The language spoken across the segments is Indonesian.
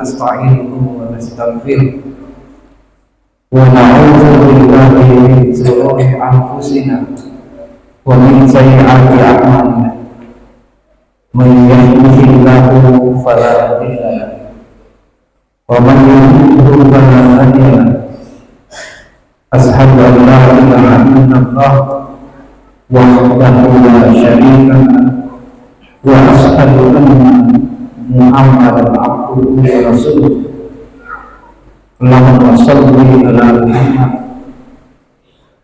nasta'inuhu wa nastaghfiruh wa na'udzu billahi min shururi anfusina wa min sayyi'ati a'malina. Man yahdihillahu fala mudilla lahu wa man yudlil fala hadiya lahu. Asyhadu an la ilaha illallah wahdahu la syarika lahu wa asyhadu anna Muhammadan abduhu wa rasuluh. Allahumma shalli ala Muhammad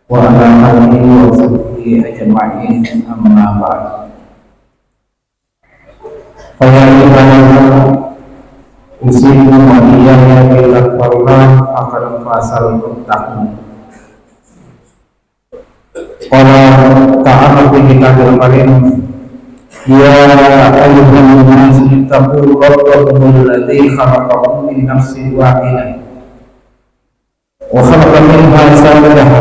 wa ala alihi wa sahbihi ajma'in, amma ba'd. Fa ya ayyuhalladzina usikum wa iyaya bittaqwallah faqad fasal muttaqin. Qala ta'ala fi kitabil karim, ya ayyuhan nas ittaqu rabbakum alladzi khalaqakum min nafsin wahidah wa khalaqa minha zawjaha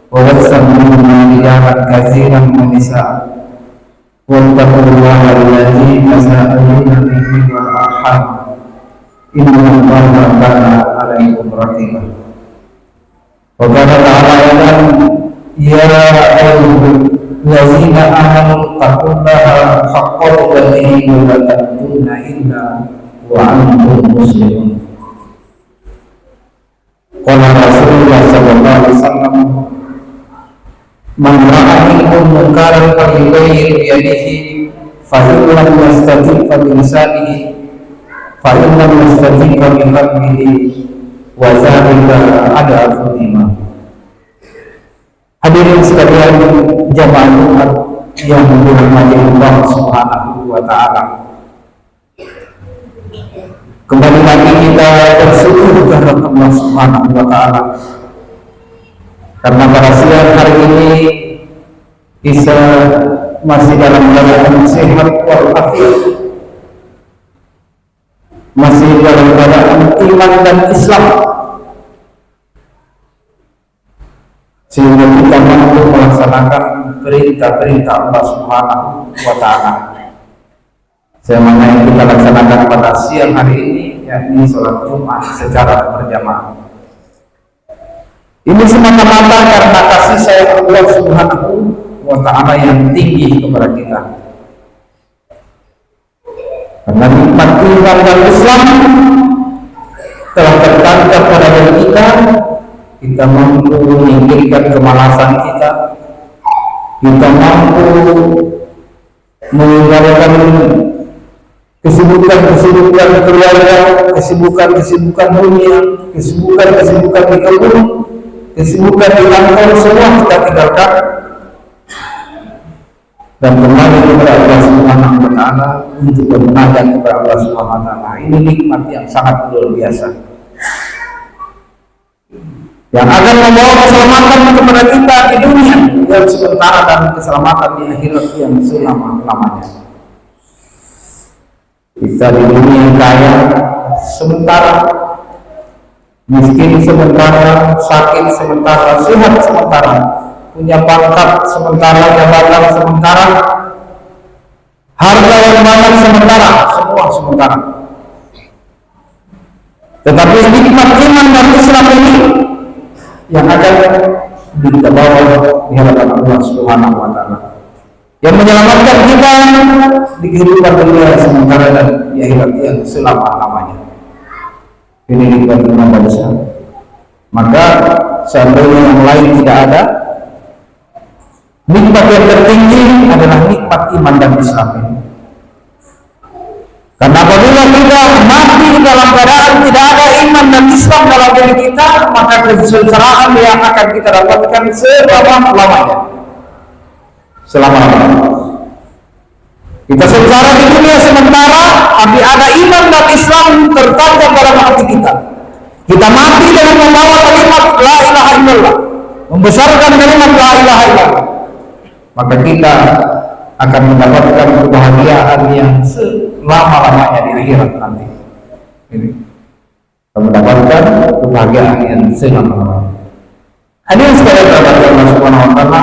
wa bassa minhuma rijalan katsiran wa nisaa wattaqullaha alladzi tasaaluna bihi wal arham innallaha kana 'alaykum raqiba. Wa qala ta'ala aidan, ya ayyuhallazina amanu taqullaha haqqa tuqatih wa la tamutunna illa wa antum muslimun. Qala Rasulullah sallallahu alaihi wasallam, man ra'a minkum munkaran falyughayyir bi yadihi fa in lam yastati' fa bi lisanihi fa in lam yastati' fa bi qalbihi wa zalika ad'aful iman. Hadirin sekalian jamaah Jumat yang dirahmati Allah Subhanahu wa taala. Kembali lagi kita bersyukur kepada Allah Subhanahu wa taala karena pada siang hari ini bisa masih dalam keadaan sehat walafiat, masih dalam keadaan iman dan Islam, sehingga kita mampu melaksanakan perintah-perintah Allah Subhanahu wa taala. Sebagaimana yang kita laksanakan pada siang hari ini, yakni sholat Jumat secara berjamaah. Ini semata-mata karena kasih sayang Allah Subhanahu wa taala yang tinggi kepada kita. Karena nikmat iman dan Islam telah tertancap pada diri kita mampu menyingkirkan kemalasan kita mampu meninggalkan kesibukan keluarga, kesibukan dunia, kesibukan di kebun, kesibukan di kantor, semua kita tinggalkan dan kembali kepada Allah Subhanahu wa taala untuk bermunajat kepada Allah Subhanahu wa taala. Ini nikmat yang sangat luar biasa, yang akan membawa keselamatan kepada kita di dunia yang sementara dan keselamatan di akhirat yang selama-lamanya. Kita di dunia kaya sementara, miskin sementara, sakit sementara, sehat sementara, punya pangkat sementara, jabatan sementara, harta yang banyak sementara, semua sementara. Tetapi nikmat iman dan Islam ini yang akan kita bawa di hadapan Allah Subhanahu wa taala, yang menyelamatkan kita di kehidupan dunia sementara dan di akhirat yang selama-lamanya. Ini nikmat iman dan Islam. Maka seandainya yang lain tidak ada, nikmat yang tertinggi adalah nikmat iman dan Islam ini. Karena apabila kita mati dalam keadaan tidak ada iman dan Islam dalam diri kita, maka kesengsaraan yang akan kita dapatkan selama-lamanya. Kita sengsara di dunia sementara, tapi ada iman dan Islam tertanam dalam hati kita. Kita mati dengan membawa kalimat la ilaha illallah, membesarkan kalimat la ilaha illallah, maka kita akan mendapatkan kebahagiaan yang selama-lamanya di akhirat nanti. Ini akan mendapatkan kebahagiaan yang selama-lamanya. Hadirin sekalian Allah Subhanahu wa taala,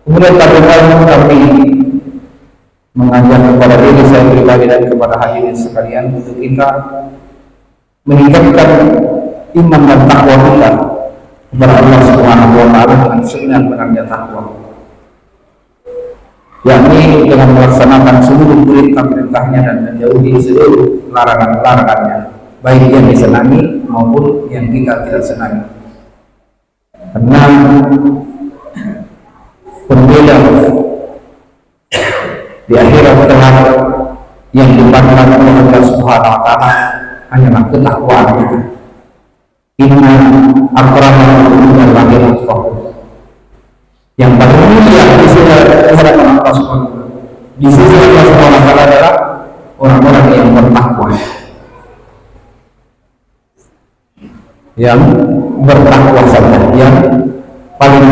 kemudian kami mengajak kepada diri saya pribadi dan kepada hadirin sekalian untuk kita meningkatkan iman dan takwa kita kepada Allah Subhanahu wa taala dengan sebenar-benarnya takwa, yakni dengan melaksanakan seluruh perintah-perintahnya dan menjauhi seluruh larangan-larangannya, baik yang disenangi maupun yang kita tidak senangi. Karena pembeda di akhirat kelak yang dipandang oleh Allah Subhanahu wa taala hanyalah ketakwaan kita. Inna akramakum indallahi atqakum. Yang paling mulia di sisi hadapan Allah Subhanahu wa taala, di sisi Allah Subhanahu wa taala adalah orang-orang yang bertakwa. Yang bertakwa saja yang paling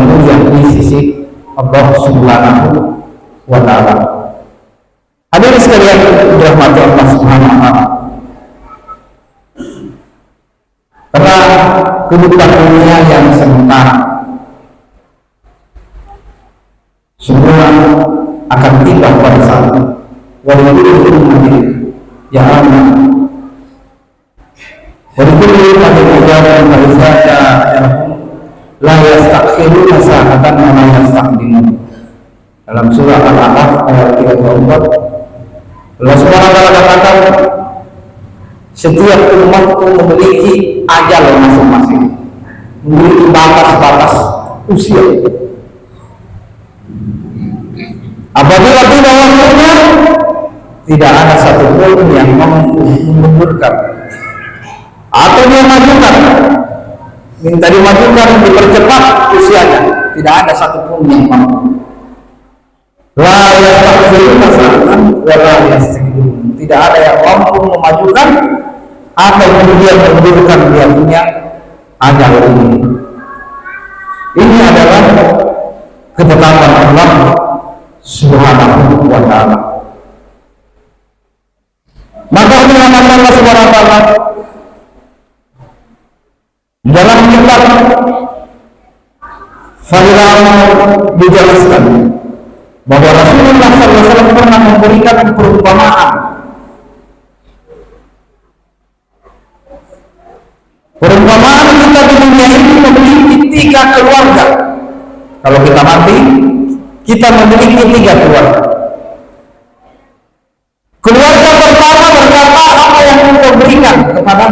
mulia di sisi Allah Subhanahu wa taala. Hadirin sekalian dirahmati Allah Subhanahu wa taala. Karena kehidupan dunia yang sementara, semua akan tiba pada saat walaupun mati ya aman. Walaupun pada ujian manusia la yastakhiruna sa'atan wa la yastaqdimun. Dalam surah Al-A'raf ayat 34, Allah Subhanahu wa taala katakan, setiap umatku memiliki ajal masing-masing, memiliki batas-batas usia. Apabila tiba waktunya, tidak ada satupun yang mampu memundurkan atau memajukan, minta dimajukan, dipercepat usianya. Tidak ada satupun yang mampu. La yastakhiruna sa'atan wa la yastaqdimun. Tidak ada yang mampu memajukan atau kemudian mundurkan dia punya ajal ini. Ini adalah ketetapan Allah Subhanahu wa taala. Maka dengan Allah Subhanahu wa taala dalam kitab Fadlan dijelaskan bahwa Rasulullah SAW pernah memberikan perumpamaan. Perumpamaan kita di dunia ini memiliki 3 keluarga. Kalau kita mati, kita memiliki 3 keluarga. Keluarga pertama berkata, apa yang engkau berikan kepada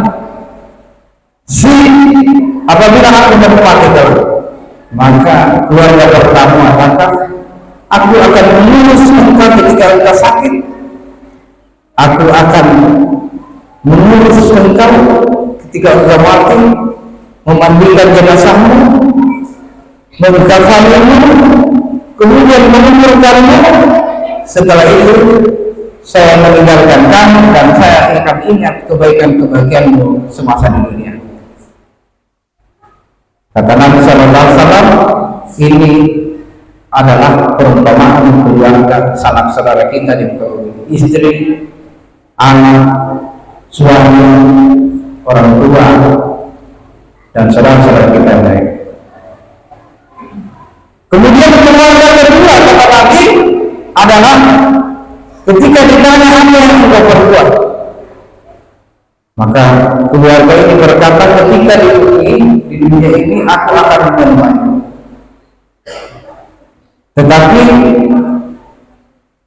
si apabila aku mati kelak, maka keluarga pertama kata, aku akan mengurus engkau ketika engkau sakit, aku akan mengurus engkau ketika engkau mati, memandikan jenazahmu, mengkafanimu, kemudian menguburkanmu. Setelah itu saya meninggalkan kamu dan saya akan ingat kebaikan-kebaikanmu semasa di dunia. Kata Nabi Sallallahu Alaihi Wasallam, ini adalah perumpamaan keluarga sanak saudara kita di muka bumi, istri, anak, suami, orang tua, dan saudara-saudara kita yang lain. Kemudian keluarga kedua kata Nabi adalah ketika ditanya apa yang engkau perbuat, maka keluarga ini berkata, ketika di dunia ini aku akan menemani, tetapi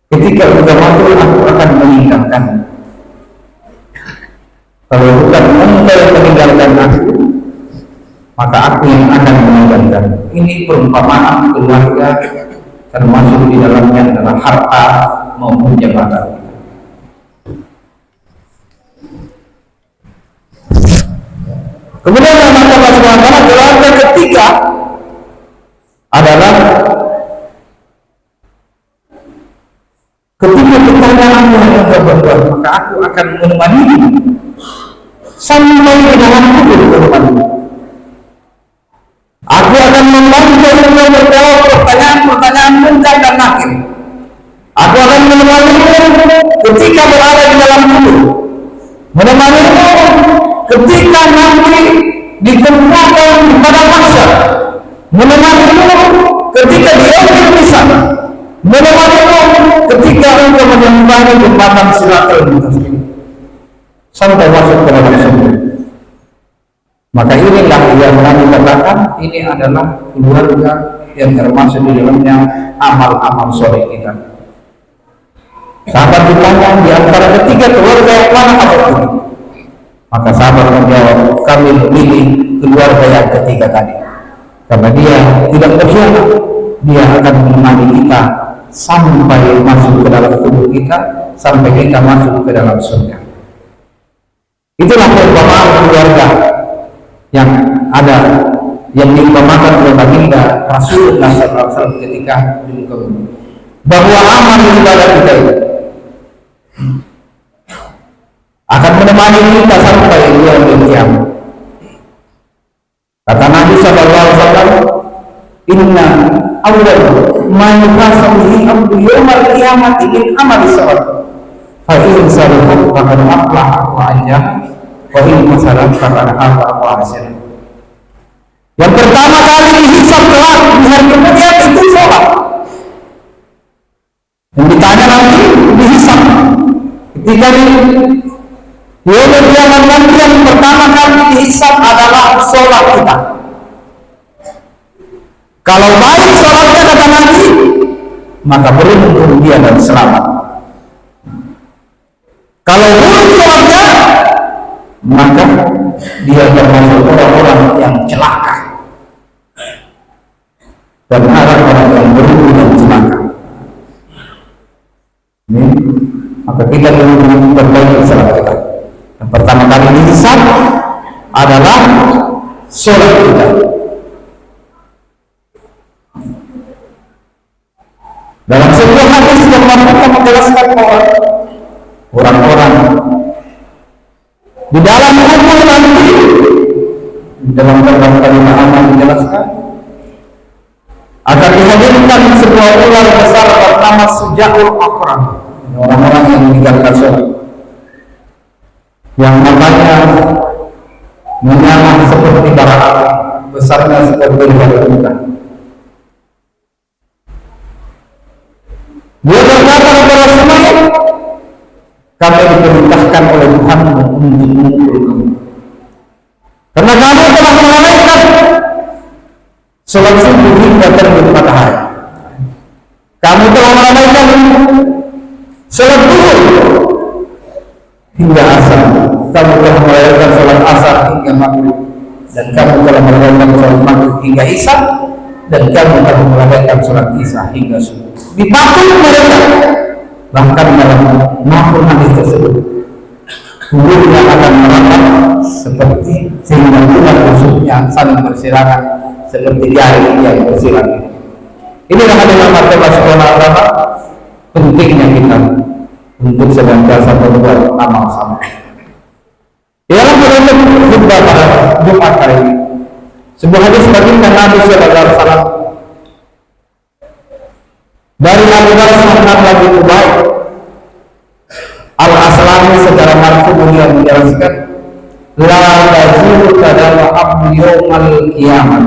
ketika sudah mati aku akan meninggalkan. Kalau bukan engkau yang meninggalkan aku, maka aku yang akan meninggalkan. Ini perumpamaan keluarga, termasuk di dalamnya adalah harta maupun jabatan. Kemudian yang Allah SWT, keluarga ketiga adalah ketika ditanya apa yang engkau berbuat, maka aku akan menemani sampai di dalam kubur menemani. Aku akan membantu engkau menjawab pertanyaan-pertanyaan munkar dan nakir. Aku akan menemanimu ketika berada di dalam kubur, menemanimu ketika nanti dikumpulkan pada mahsyar, menemanimu ketika di yaumul hisab, menemanimu ketika engkau menyambangi jembatan Shiratal Mustaqim. sampai masuk ke dalam surga. Maka inilah yang kami katakan, ini adalah keluarga yang termasuk di dalamnya amal-amal soleh kita. Sahabat ditanya, di antara ketiga keluarga yang mana kamu pilih? Maka sahabat menjawab, kami memilih keluarga yang ketiga tadi, karena dia tidak berkhianat, dia akan menemani kita sampai masuk ke dalam tubuh kita, sampai kita masuk ke dalam surga. Itulah perumpamaan keluarga yang ada, yang diumpamakan oleh baginda Rasulullah SAW ketika di muka bumi, bahwa amal ibadah kita itu akan menemani kita sampai yaumul qiyamah. Kata Nabi SAW, inna awwal ma yuhasabu bihi abdu yaumil qiyamati min amali salat, fa in salaha faqad aflaha wa anjaha, wa in masalah faqad khaba wa hasana. Yang pertama kali dihisab kelak di hari kemudian itu sholat. Yang ditanya nanti dihisab ketika di yaumul qiyamah nanti, yang pertama kali dihisab adalah sholat kita. Kalau baik sholatnya kata Nabi, maka beruntung dia dan selamat. Kalau buruk sholatnya, maka dia termasuk orang-orang yang celaka dan orang-orang yang berugi dan celaka. Ini, maka kita perlu memperbaiki sholat kita. Yang pertama kali dihisab adalah sholat kita. Dalam sebuah hadis yang menjelaskan bahwa orang-orang di dalam kubur nanti, dalam beberapa kalimat amal menjelaskan, akan dihadirkan sebuah ular besar bernama Sujaul Aqrab, orang-orang yang meninggalkan sholat, yang matanya menyala seperti bara api, besarnya seperti lautan. Dia berkata kepada semuanya, kami diperintahkan oleh Tuhanmu untuk memukul kamu, karena kamu telah melalaikan sholat subuh hingga terbit matahari. Kamu telah melalaikan sholat zuhur hingga asar. Kamu telah melalaikan sholat asar hingga maghrib, dan kamu telah melalaikan sholat maghrib hingga isya, dan kamu telah melalaikan sholat isya hingga subuh. Dipatung mereka, bahkan dalam maupun hadis tersebut, tubuhnya akan merapat seperti sehingga tulang rusuknya saling berserakan seperti jari yang bersirakan. Inilah adalah martabat sekolah agama, pentingnya kita untuk senantiasa berbuat amal saleh. Dalam penutup khutbah pada Jumat kali ini, sebuah hadis baginda Nabi Sallallahu Alaihi Wasallam dari Abu Bakar lagi Ubay Al-Aslami secara marfu beliau menjelaskan, la yazulu qadama abdi yaumal qiyamah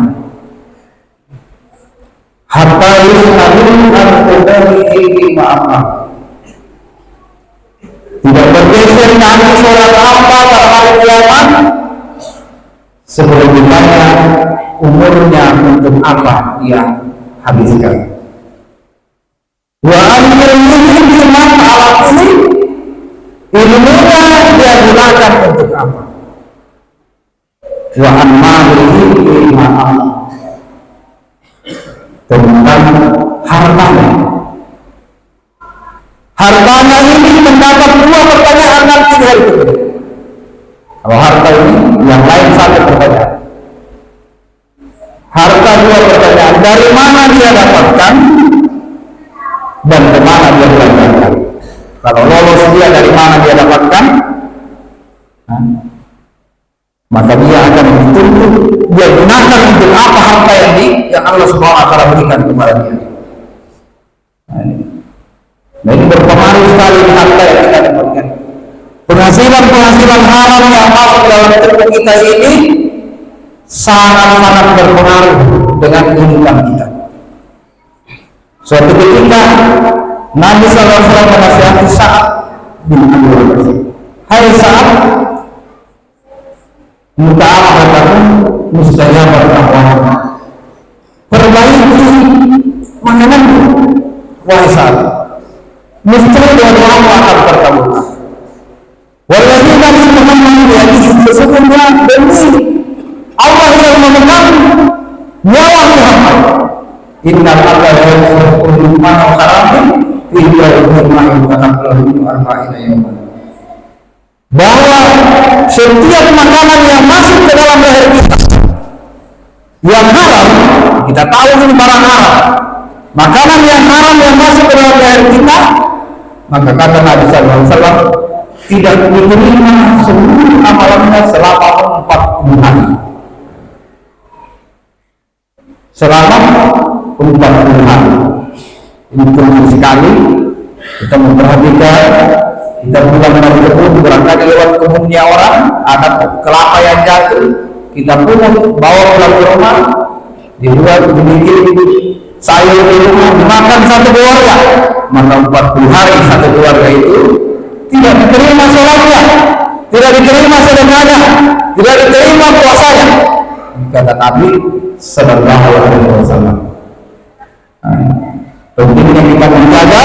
hatta yus'alun an qadarihi ma'amah. Tidak bergeser kaki sholat apa pada hari kiamat sebelum ditanya umurnya untuk apa dia habiskan. Wa amilun biman alaqi, ilmunya dia gunakan untuk apa? Wa amalihi bima amal, tentang hartanya. Hartanya ini mendapat dua pertanyaan nanti di hari itu. Kalau harta ini yang lain satu pertanyaan. Harta dua pertanyaan, dari mana dia dapatkan dan kemana dia belanjakan. Kalau lolos dia dari mana dia dapatkan, maka dia akan dituntut dia gunakan untuk apa harta yang Allah Subhanahu wa taala berikan kepada dia. Nah, ini berpengaruh sekali di harta yang kita dapatkan. Penghasilan haram yang masuk dalam tubuh kita ini sangat-sangat berpengaruh dengan kehidupan kita. Suatu ketika Nabi SAW menasihati Sa'ad bin Abi Waqqas. Hai Sa'ad, muta'abbatan mustajabat da'wah. Perbaiki makanan warisan, mesti doa akan terkabulkan. Walladzina yu'minuna billahi, sesungguhnya demi Allah yang memegang nyawa Muhammad. Innal abada yaqulu ma haramin fi yawmin ma yuqalu arba'ina yawman. Bahwa setiap makanan yang masuk ke dalam leher kita yang haram, kita tahu ini barang haram. Makanan yang haram yang masuk ke dalam leher kita, maka kata Nabi sallallahu alaihi wasallam, tidak diterima seluruh amalannya selama 40 hari. Selama 40 hari. Ini penting sekali kita memperhatikan. Kita pulang dari kebun, berangkat lewat kebunnya orang, ada kelapa yang jatuh, kita pungut, bawa pulang ke rumah, dibuat dibikin sayur di rumah, dimakan satu keluarga. Maka 40 hari satu keluarga itu tidak diterima sholatnya, tidak diterima sedekahnya, tidak diterima puasanya. Kata Nabi sallallahu alaihi wasallam. Pentingnya kita menjaga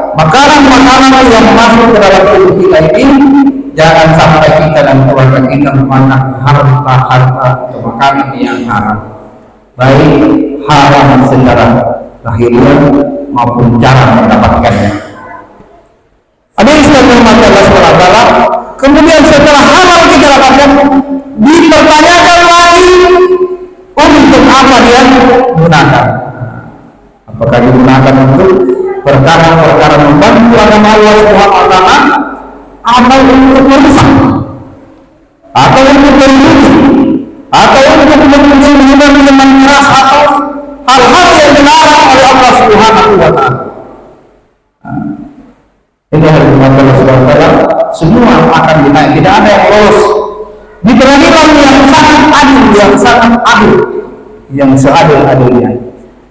makanan-makanan yang masuk ke dalam tubuh kita ini, jangan sampai kita dan keluarga kita memakan harta atau makanan yang haram, baik haram secara lahiriah maupun cara mendapatkannya. Ada istilah Allah SWT. Kemudian setelah halal kita dapatkan, dipertanyakan lagi untuk apa dia gunakan. Apakah digunakan untuk perkara-perkara membantu agama Allah Subhanahu wa taala, atau untuk merusak, atau untuk berhenti, atau untuk menghilangkan minuman keras, atau hal-hal yang dilarang oleh Allah Subhanahu wa taala. Ini harus Allah Subhanahu wa taala, semua akan dinaik, tidak ada yang lolos. Di pengadilan yang sangat adil, yang seadil-adilnya.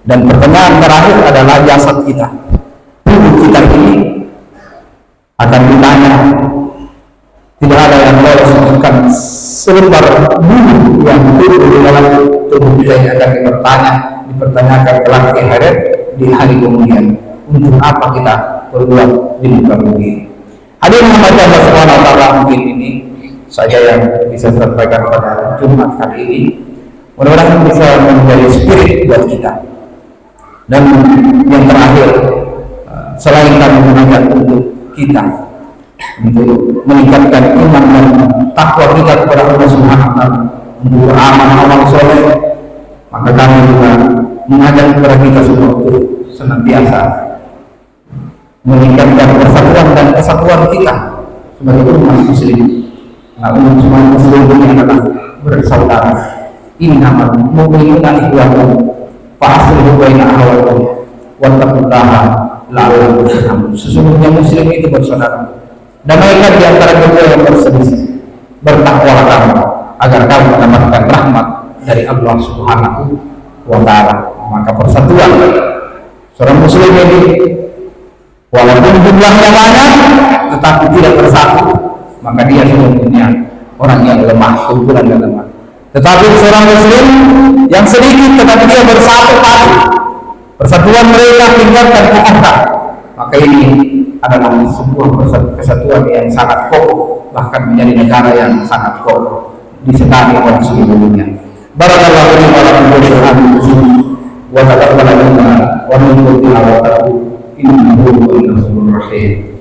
Dan pertanyaan terakhir adalah jasad kita. Tubuh kita ini akan ditanya. Tidak ada yang lolos, bukan selembar bumi yang tubuh di dalam tubuh kita yang akan dipertanyakan kelak di akhirat, di hari kemudian. Untuk apa kita berbuat di muka bumi? Hadirin hamba Allah Subhanahu wa taala, mungkin ini saja yang bisa saya sampaikan pada Jumat kali ini. Mudah-mudahan bisa menjadi spirit buat kita. Dan yang terakhir, selain kami mengajak untuk kita untuk meningkatkan iman dan takwa kita kepada Allah Subhanahu wa taala, untuk beramal soleh, maka kami juga mengajak kepada kita semua untuk senantiasa meningkatkan persatuan dan kesatuan kita sebagai umat muslim. Umat muslim ini adalah bersaudara. Innamal mu'minuna ikhwatun fa'aslihu baina akhawaykum wattaqullaha la'allakum turhamun. Sesungguhnya muslim itu bersaudara. Damaikan di antara kedua yang berselisih. Bertakwalah kamu agar kamu mendapatkan rahmat dari Allah Subhanahu wa taala. Maka persatuan seorang muslim ini walaupun jumlahnya banyak tetapi tidak bersatu, maka dia sesungguhnya orang yang lemah, kumpulan dan lemah. Tetapi seorang muslim yang sedikit tetapi dia bersatu padu, persatuan mereka tingkatkan kita, maka ini adalah sebuah kesatuan yang sangat kokoh, bahkan menjadi negara yang sangat kokoh disenangi oleh seluruh dunia. Barakallahu li wa lakum fil Qur'an wa taqabbal minna wa minkum tilawatahu innahu huwal ghafurur rahim.